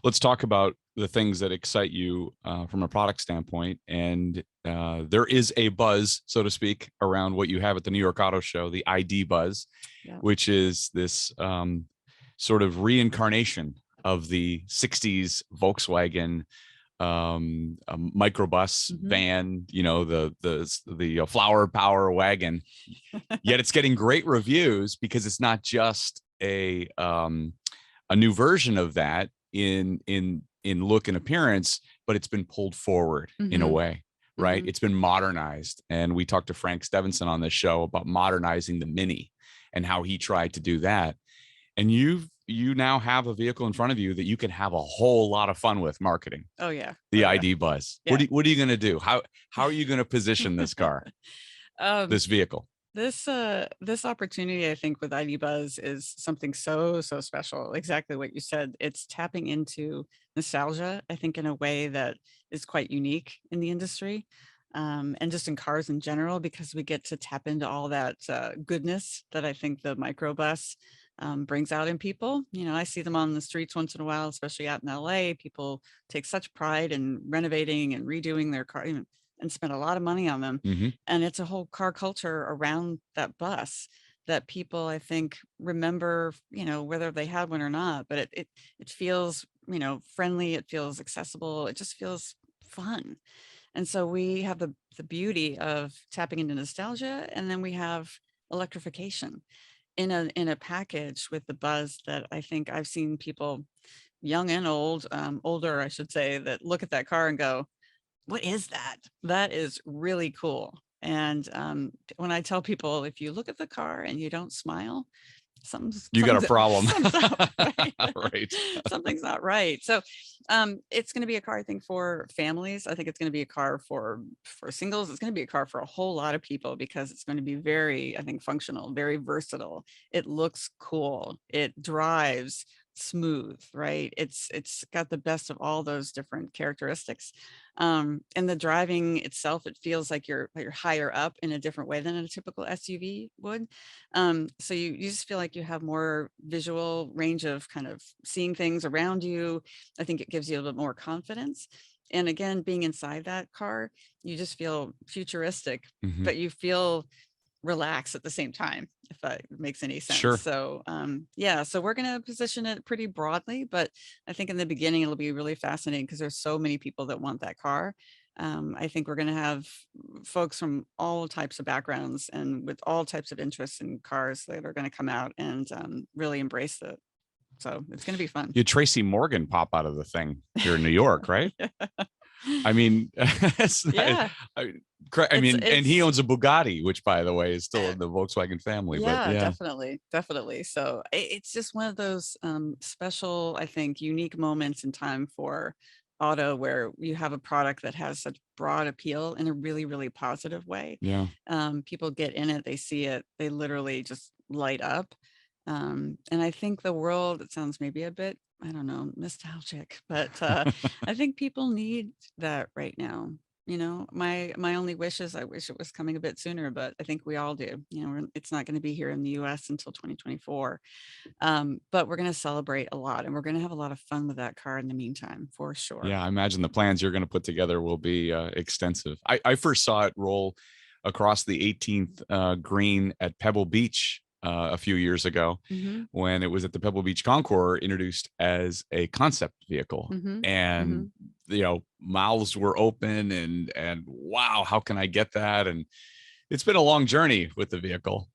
let's talk about the things that excite you from a product standpoint. And there is a buzz, so to speak, around what you have at the New York Auto Show, the ID buzz, Yeah. which is this sort of reincarnation of the 60s Volkswagen a microbus van, the flower power wagon. Yet it's getting great reviews because it's not just a new version of that in look and appearance, but it's been pulled forward in a way, right? It's been modernized. And we talked to Frank Stevenson on this show about modernizing the Mini and how he tried to do that. And you now have a vehicle in front of you that you can have a whole lot of fun with marketing. Oh yeah. The ID buzz. Yeah. What are you going to do? How are you going to position this car, this vehicle? This opportunity, I think, with ID Buzz is something so special. Exactly what you said. It's tapping into nostalgia, I think, in a way that is quite unique in the industry, and just in cars in general, because we get to tap into all that goodness that I think the microbus brings out in people. I see them on the streets once in a while, especially out in LA. People take such pride in renovating and redoing their car, and spend a lot of money on them. And it's a whole car culture around that bus that people, I think, remember, whether they had one or not, but it feels, friendly. It feels accessible. It just feels fun. And so we have the beauty of tapping into nostalgia. And then we have electrification in a package with the buzz that I think I've seen people, young and old, older, I should say, that look at that car and go, what is that? That is really cool. And when I tell people, if you look at the car and you don't smile, you got a problem. Right. Something's not right. So it's going to be a car, I think, for families. I think it's going to be a car for singles. It's going to be a car for a whole lot of people because it's going to be very, I think, functional, very versatile. It looks cool. It drives smooth, right? It's got the best of all those different characteristics. And the driving itself, it feels like you're higher up in a different way than a typical SUV would. So you just feel like you have more visual range of kind of seeing things around you. I think it gives you a little bit more confidence. And again, being inside that car, you just feel futuristic, but you feel relax at the same time, if that makes any sense. Sure. So so we're going to position it pretty broadly, but I think in the beginning it'll be really fascinating because there's so many people that want that car. I think we're going to have folks from all types of backgrounds and with all types of interests in cars that are going to come out and really embrace it. So it's going to be fun. You Tracy Morgan pop out of the thing here in New York, right? I mean, and he owns a Bugatti, which, by the way, is still in the Volkswagen family. Yeah, but definitely. So it's just one of those special, I think, unique moments in time for auto where you have a product that has such broad appeal in a really, really positive way. Yeah. People get in it, they see it, they literally just light up. And I think the world, it sounds maybe a bit, I don't know, nostalgic, but I think people need that right now. My only wish is I wish it was coming a bit sooner, but I think we all do. It's not going to be here in the US until 2024. But we're going to celebrate a lot and we're going to have a lot of fun with that car in the meantime, for sure. Yeah, I imagine the plans you're going to put together will be extensive. I first saw it roll across the 18th green at Pebble Beach a few years ago when it was at the Pebble Beach Concours, introduced as a concept vehicle. And mouths were open and wow, how can I get that? And it's been a long journey with the vehicle.